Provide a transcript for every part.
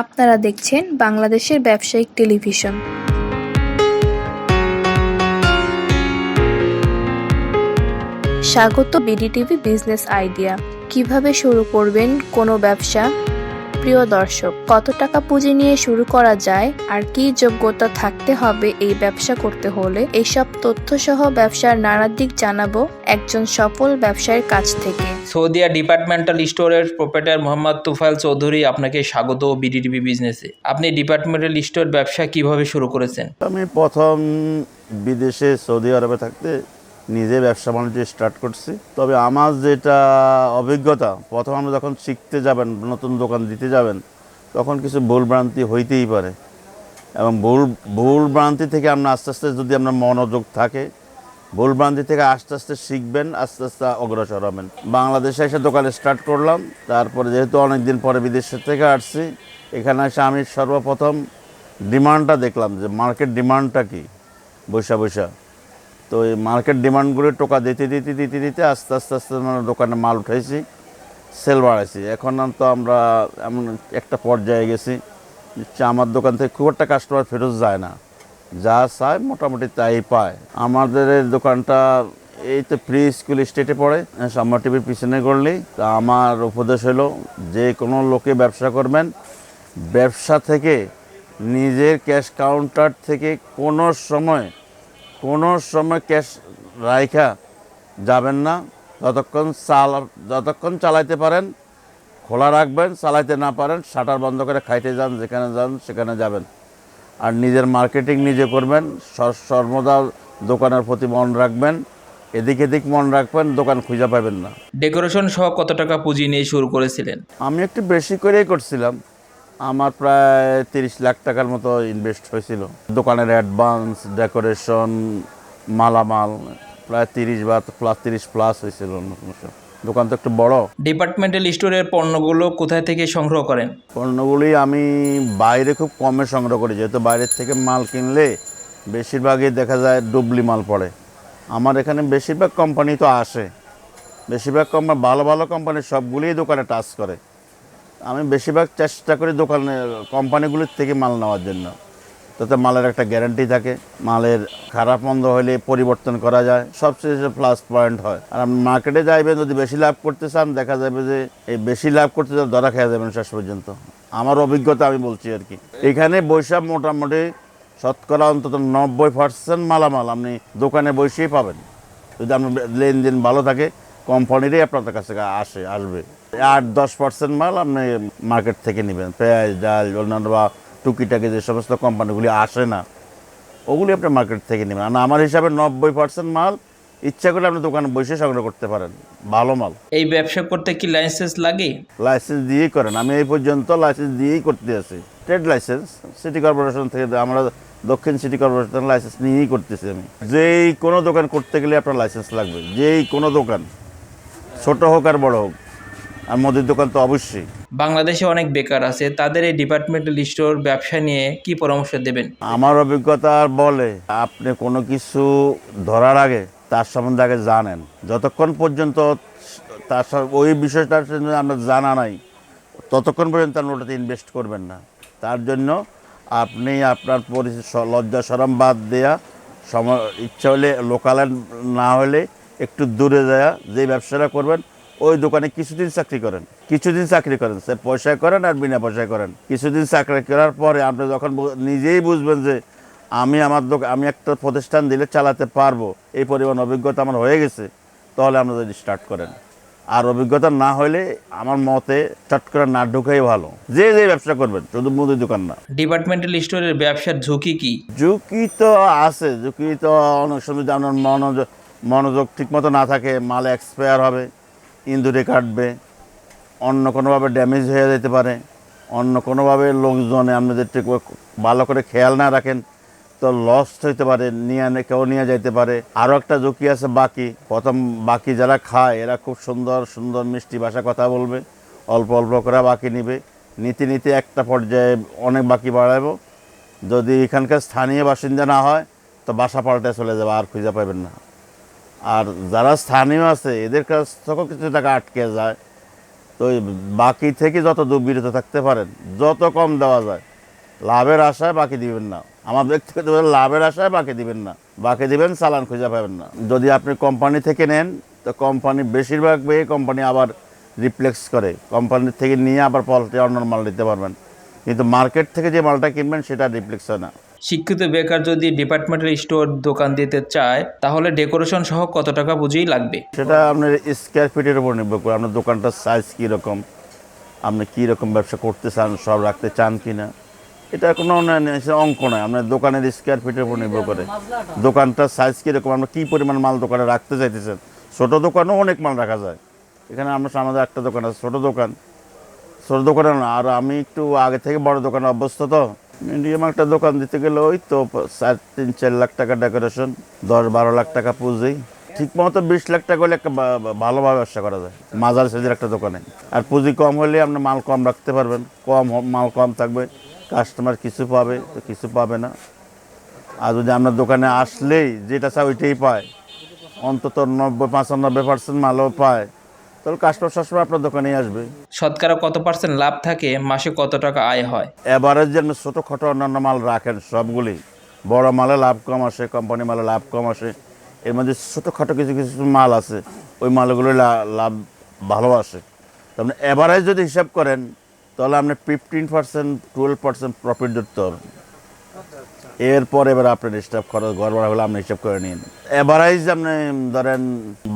আপনারা দেখছেন বাংলাদেশের ব্যবসায়িক টেলিভিশন। স্বাগত বিডিটিভি বিজনেস আইডিয়া। কিভাবে শুরু করবেন কোনো ব্যবসা? প্রিয় দর্শক, কত টাকা পুঁজি নিয়ে শুরু করা যায় আর কি যোগ্যতা থাকতে হবে এই ব্যবসা করতে হলে, এইসব তথ্য সহ ব্যবসার নানা দিক জানাবো একজন সফল ব্যবসায়ীর কাছ থেকে। সৌদিয়া ডিপার্টমেন্টাল স্টোরের প্রোপ্রাইটার মোহাম্মদ তুফাইল চৌধুরী, আপনাকে স্বাগত বিডিটিভি বিজনেসে। আপনি ডিপার্টমেন্টাল স্টোর ব্যবসা কিভাবে শুরু করেছেন? আমি প্রথম বিদেশে সৌদি আরবে থাকতে নিজে ব্যবসা বাণিজ্য স্টার্ট করছি। তবে আমার যেটা অভিজ্ঞতা, প্রথম আমরা যখন শিখতে যাবেন, নতুন দোকান দিতে যাবেন, তখন কিছু ভুলভ্রান্তি হইতেই পারে এবং ভুলভ্রান্তি থেকে আমরা আস্তে আস্তে, যদি আপনার মনোযোগ থাকে, ভুলভ্রান্তি থেকে আস্তে আস্তে শিখবেন, আস্তে আস্তে অগ্রসর হবেন। বাংলাদেশে এসে দোকানে স্টার্ট করলাম। তারপরে যেহেতু অনেক দিন পরে বিদেশ থেকে আসছি, এখানে এসে আমি সর্বপ্রথম ডিমান্ডটা দেখলাম যে মার্কেট ডিমান্ডটা কি, বৈশা। তো এই মার্কেট ডিমান্ডগুলো টোকা দিতে আস্তে আস্তে মানে দোকানে মাল উঠাইছি, সেল বাড়াইছি। এখন তো আমরা এমন একটা পর্যায়ে গেছি যে আমার দোকান থেকে খুব একটা কাস্টমার ফেরত যায় না, যা চায় মোটামুটি তাই পায়। আমাদের এই দোকানটা এই তো প্রি স্কুল স্টেটে পড়ে, সম্রাট টিভির পিছনে করলেই। তা আমার উপদেশ হলো, যে কোনো লোকে ব্যবসা করবেন, ব্যবসা থেকে নিজের ক্যাশ কাউন্টার থেকে কোনো সময় ক্যাশ রাইখা যাবেন না। যতক্ষণ চালাইতে পারেন খোলা রাখবেন, চালাইতে না পারেন শাটার বন্ধ করে খাইতে যান, যেখানে যান সেখানে যাবেন। আর নিজের মার্কেটিং নিজে করবেন, সর্বদা দোকানের প্রতি মন রাখবেন, এদিক মন রাখবেন, দোকান খুঁজে পাবেন না। ডেকোরেশন সহ কত টাকা পুঁজি নিয়ে শুরু করেছিলেন? আমি একটু বেশি করেই করছিলাম, আমার প্রায় 30 লাখ টাকার মতো ইনভেস্ট হয়েছিল। দোকানের অ্যাডভান্স, ডেকোরেশন, মালামাল প্রায় 30 প্লাস হয়েছিল। দোকান তো একটু বড়। ডিপার্টমেন্টাল স্টোরের পণ্যগুলো কোথায় থেকে সংগ্রহ করেন? পণ্যগুলি আমি বাইরে খুব কমে সংগ্রহ করি, যেহেতু বাইরের থেকে মাল কিনলে বেশিরভাগই দেখা যায় ডুবলি মাল পড়ে। আমার এখানে বেশিরভাগ কোম্পানি তো আসে, বেশিরভাগ ভালো কোম্পানির সবগুলিই দোকানে টাচ করে। আমি বেশিরভাগ চেষ্টা করি কোম্পানিগুলির থেকে মাল নেওয়ার জন্য, তাতে মালের একটা গ্যারান্টি থাকে, মালের খারাপ মন্দ হলে পরিবর্তন করা যায়, সবচেয়ে প্লাস পয়েন্ট হয়। আর আপনি মার্কেটে যাইবেন, যদি বেশি লাভ করতে চান, দেখা যাবে যে এই বেশি লাভ করতে ধরা খেয়ে যাবেন শেষ পর্যন্ত। আমার অভিজ্ঞতা আমি বলছি আর কি। এখানে বৈশাখ মোটামুটি শতকরা অন্তত 90% মালামাল আপনি দোকানে বসেই পাবেন। যদি আপনার লেনদেন ভালো থাকে, কোম্পানিরই আপনার কাছে আসবে। 8-10% মাল আপনি মার্কেট থেকে নেবেন, পেঁয়াজ, ডাল, অন্যান্য বা টুকিটাকি যে সমস্ত কোম্পানিগুলি আসে না, ওগুলি আপনি মার্কেট থেকে নেবেন। আর আমার হিসাবে 90% মাল ইচ্ছা করলে আপনি দোকানে বসে সংগ্রহ করতে পারেন, ভালো মাল। এই ব্যবসা করতে কি লাইসেন্স লাগে? লাইসেন্স দিয়েই করেন, আমি এই পর্যন্ত লাইসেন্স দিয়েই করতে আছি। ট্রেড লাইসেন্স সিটি কর্পোরেশন থেকে, আমরা দক্ষিণ সিটি কর্পোরেশন লাইসেন্স নিয়েই করতেছি। আমি যেই কোনো দোকান করতে গেলে আপনার লাইসেন্স লাগবে, যেই কোনো দোকান, ছোট হোক আর বড় হোক, আর মুদির দোকান তো অবশ্যই। বাংলাদেশে অনেক বেকার আছে, তাদের এই ডিপার্টমেন্টাল স্টোর ব্যবসা নিয়ে কি পরামর্শ দেবেন? আমার অভিজ্ঞতা বলে, আপনি কোনো কিছু ধরার আগে তার সম্বন্ধে আগে জানেন। যতক্ষণ পর্যন্ত তার ওই বিষয়টার আমরা জানা নাই, ততক্ষণ পর্যন্ত আপনি ওটাতে ইনভেস্ট করবেন না। তার জন্য আপনি আপনার লজ্জা শরম বাদ দেয়া, ইচ্ছা হলে লোকালে না হলে একটু দূরে যাওয়া, যে ব্যবসাটা করবেন ওই দোকানে কিছুদিন চাকরি করেন, সে পয়সায় করেন আর বিনা পয়সায় করেন। কিছুদিন চাকরি করার পরে আপনি যখন নিজেই বুঝবেন যে আমি একটা প্রতিষ্ঠান দিলে চালাতে পারবো, এই পরিমাণ অভিজ্ঞতা আমার হয়ে গেছে, তাহলে আপনি যদি স্টার্ট করেন। আর অভিজ্ঞতা না হলে আমার মতে স্টার্ট করে না ঢুকাই ভালো। যে ব্যবসা করবেন, শুধু মুদির দোকান না। ডিপার্টমেন্টাল স্টোরের ব্যবসার ঝুঁকি কি? ঝুঁকি তো আছে, ঝুঁকি তো অনেক সময় আপনার মনোযোগ ঠিকমতো না থাকে, মাল এক্সপায়ার হবে, ইঁদুরে কাটবে, অন্য কোনোভাবে ড্যামেজ হয়ে যেতে পারে, অন্য কোনোভাবে লোকজনে আপনি যদি ঠিক ভালো করে খেয়াল না রাখেন তো লস হইতে পারে, কেউ নিয়ে যাইতে পারে। আরও একটা ঝুঁকি আছে বাকি যারা খায়, এরা খুব সুন্দর মিষ্টি ভাষা কথা বলবে, অল্প করে বাকি নিতে একটা পর্যায়ে অনেক বাকি বাড়াবো। যদি এখানকার স্থানীয় বাসিন্দা না হয় তো বাসা পাল্টায় চলে যাবে, আর খুঁজে পাবেন না। আর যারা স্থানীয় আছে এদের কাছ থেকেও কিছু টাকা আটকে যায়, তো ওই বাকি থেকে যত দূর বিরত থাকতে পারেন, যত কম দেওয়া যায়, লাভের আশায় বাকি দিবেন না। আমার ব্যক্তিগত লাভের আশায় বাকি দিবেন না, বাকি দিবেন চালান খুঁজে পাবেন না। যদি আপনি কোম্পানি থেকে নেন তো কোম্পানি বেশিরভাগ কোম্পানি আবার রিপ্লেক্স করে, কোম্পানি থেকে নিয়ে আবার পলটে অন্য মাল নিতে পারবেন, কিন্তু মার্কেট থেকে যে মালটা কিনবেন সেটা রিপ্লেক্স হয় না। শিক্ষিত বেকার যদি ডিপার্টমেন্টাল স্টোর দোকান দিতে চায় তাহলে ডেকোরেশন সহ কত টাকা পুঁজি লাগবে? সেটা আপনার স্কোয়ার ফিটের উপর নির্ভর করে, আপনার দোকানটার সাইজ কীরকম, আপনি কীরকম ব্যবসা করতে চান, সব রাখতে চান কি না, এটা কোনো অঙ্ক নয়, আপনার দোকানের স্কোয়ার ফিটের উপর নির্ভর করে। দোকানটার সাইজ কীরকম, আমরা কী পরিমাণ মাল দোকানে রাখতে চাইতেছেন। ছোটো দোকানেও অনেক মাল রাখা যায়, এখানে আমাদের একটা দোকান আছে, ছোটো দোকানে না। আর আমি একটু আগে থেকে বড় দোকানে অভ্যস্ত, তো মিডিয়াম একটা দোকান দিতে গেলে ওই তো 3-4 লাখ টাকা ডেকোরেশন, 10-12 লাখ টাকা পুঁজি, ঠিক মতো 20 লাখ টাকা হলে একটা ভালোভাবে ব্যবসা করা যায় মাঝারি সাইজের একটা দোকানে। আর পুঁজি কম হলে আপনি মাল কম রাখতে পারবেন, মাল কম থাকবে, কাস্টমার কিছু পাবে তো কিছু পাবে না। আর যদি আপনার দোকানে আসলেই যেটা চায় ওইটাই পায়, অন্তত 95% মালও পায়, তাহলে কাস্টমার সবসময় আপনার দোকানেই আসবে। শতকরা কত % লাভ থাকে, মাসে কত টাকা আয় হয়? এভারেজ যে আপনি ছোটোখাটো অন্যান্য মাল রাখেন সবগুলি, বড় মালে লাভ কম আসে, কোম্পানি মালে লাভ কম আসে, এর মধ্যে ছোটোখাটো কিছু কিছু মাল আছে, ওই মালগুলো লাভ ভালো আসে। তো আপনি এভারেজ যদি হিসাব করেন তাহলে আপনি 15%-12% প্রফিট ধরতে হবে। এরপর এবার আপনার স্টাফ খরচ ঘর ভাড়া হলে আপনি হিসাব করে নিন। এভারেজ আপনি ধরেন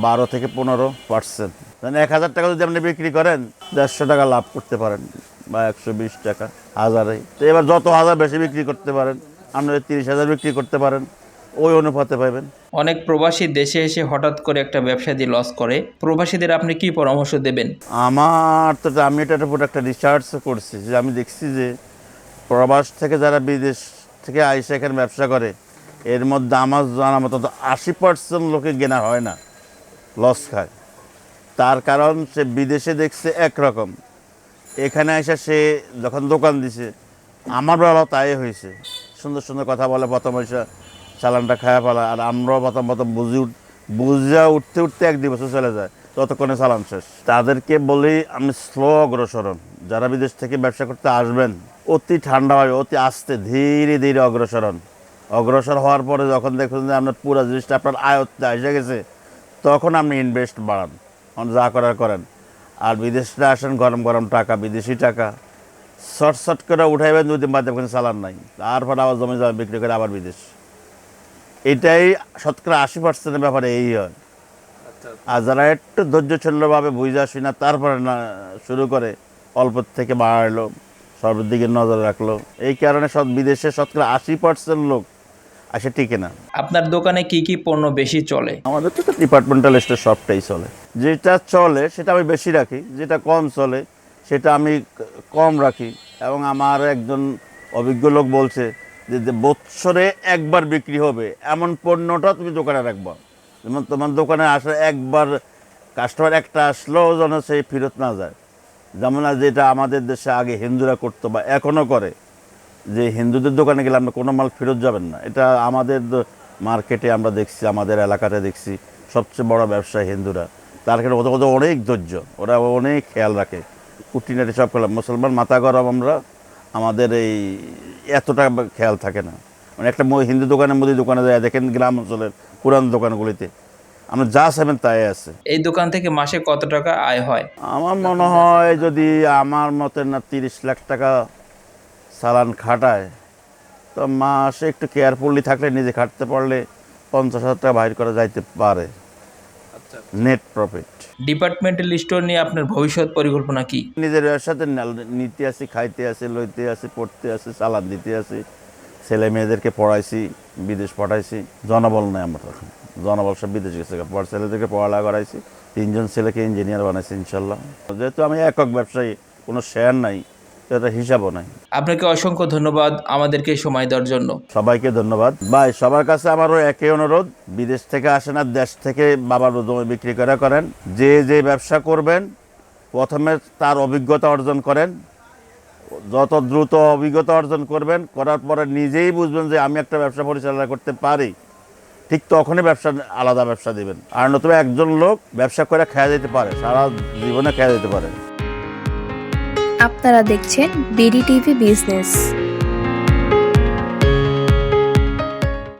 12-15%। 1000 টাকা যদি আপনি বিক্রি করেন 150 টাকা লাভ করতে পারেন, বা 120 টাকা, হাজারে। তো এবার যত হাজার বেশি বিক্রি করতে পারেন, আপনি 30,000 বিক্রি করতে পারেন, ওই অনুপাতে পাবেন। অনেক প্রবাসী দেশে এসে হঠাৎ করে একটা ব্যবসা দিয়ে লস করে, প্রবাসীদের আপনি কি পরামর্শ দেবেন? আমি এটার উপর একটা রিসার্চ করছি, যে আমি দেখছি যে প্রবাস থেকে যারা বিদেশ থেকে আইসে এখানে ব্যবসা করে, এর মধ্যে আমার জানা মতো 80% লোকে কেনা হয় না, লস খায়। তার কারণ সে বিদেশে দেখছে একরকম, এখানে এসে সে যখন দোকান দিছে, আমার বেলাও তাই হয়েছে, সুন্দর সুন্দর কথা বলে প্রথম এসে চালানটা খায়া ফেলা, আর আমরাও প্রথম বুঝা উঠতে 1-2 বছর চলে যায়, ততক্ষণে চালান শেষ। তাদেরকে বলি আমি স্লো অগ্রসরণ, যারা বিদেশ থেকে ব্যবসা করতে আসবেন অতি ঠান্ডাভাবে, অতি আস্তে ধীরে ধীরে অগ্রসর হওয়ার পরে যখন দেখবেন যে আপনার পুরো জিনিসটা আপনার আয়ত্তে এসে গেছে, তখন আপনি ইনভেস্ট বাড়ান, যা করার করেন। আর বিদেশে আসেন গরম গরম টাকা, বিদেশি টাকা শর্ট করে উঠাইবেন, 2 দিন বাদে ওখানে চালান নাই, তারপর আবার জমি জমা বিক্রি করে আবার বিদেশ। এটাই শতকরা 80%-এর ব্যাপারে এই হয়। আর যারা একটু ধৈর্যশীলভাবে বুঝে আসি না, তারপরে না শুরু করে, অল্প থেকে বাড়ালো, সবের দিকে নজর রাখলো, এই কারণে সব বিদেশে শতকরা 80% লোক আসে টিকে না। আপনার দোকানে কি কি পণ্য বেশি চলে? আমাদের তো ডিপার্টমেন্টাল স্টোর সবটাই চলে, যেটা চলে সেটা আমি বেশি রাখি, যেটা কম চলে সেটা আমি কম রাখি। এবং আমার একজন অভিজ্ঞ লোক বলছে যে বৎসরে একবার বিক্রি হবে এমন পণ্যটা তুমি দোকানে রাখবা, যেমন তোমার দোকানে আসলে একবার কাস্টমার একটা আসলেও যেন সেই ফেরত না যায়। যেমন যেটা আমাদের দেশে আগে হিন্দুরা করতো বা এখনও করে, যে হিন্দুদের দোকানে গেলে আমরা কোনো মাল ফেরত যাবেন না, এটা আমাদের মার্কেটে আমরা দেখছি, আমাদের এলাকাতে দেখছি সবচেয়ে বড় ব্যবসায়ী হিন্দুরা। তার কারণে ওদের অনেক ধৈর্য, ওরা অনেক খেয়াল রাখে, কুটিনাটি সব খেলাম। মুসলমান মাথা গরম আমরা, আমাদের এই এতটা খেয়াল থাকে না। মানে একটা হিন্দু দোকানে মুদি দোকানে যায় দেখেন, গ্রাম অঞ্চলের পুরান দোকানগুলিতে আমরা যা চাইবেন তাই আছে। এই দোকান থেকে মাসে কত টাকা আয় হয়? আমার মনে হয় যদি আমার মতে না 30 লাখ টাকা চালান খাটায়, তো মাসে একটু কেয়ারফুলি থাকলে, নিজে খাটতে পারলে 50,000 টাকা বাইর করা যাইতে পারে নেট প্রফিট। ডিপার্টমেন্টাল স্টোর নিয়ে আপনার ভবিষ্যৎ পরিকল্পনা কি? নিজের ব্যবসাতে নিতে আসি, খাইতে আসি, লইতে আসি, পড়তে আসি, চালান দিতে আসি, ছেলে মেয়েদেরকে পড়াইছি, বিদেশ পাঠাইছি। জনবল নেই আমরা, তখন জনবল সব বিদেশ গেছে, ছেলেদেরকে পড়ালেখা করাইছি, 3 জন ছেলেকে ইঞ্জিনিয়ার বানাইছি ইনশাল্লাহ। যেহেতু আমি একক ব্যবসায়ী, কোনো শেয়ার নাই, এটা হিসাবও নাই। আপনাকে অসংখ্য ধন্যবাদ আমাদেরকে সময় দেওয়ার জন্য। সবাইকে ধন্যবাদ ভাই। সবার কাছে আমারও একই অনুরোধ, বিদেশ থেকে আসেন আর দেশ থেকে বাবার জমি বিক্রি করেন, যে ব্যবসা করবেন প্রথমে তার অভিজ্ঞতা অর্জন করেন। যত দ্রুত অভিজ্ঞতা অর্জন করবেন, করার পরে নিজেই বুঝবেন যে আমি একটা ব্যবসা পরিচালনা করতে পারি, ঠিক তখনই আলাদা ব্যবসা দিবেন। আর নতুবা একজন লোক ব্যবসা করে খেয়ে যেতে পারে, সারা জীবনে খেয়ে যেতে পারে। আপনারা দেখছেন বিডি টিভি বিজনেস।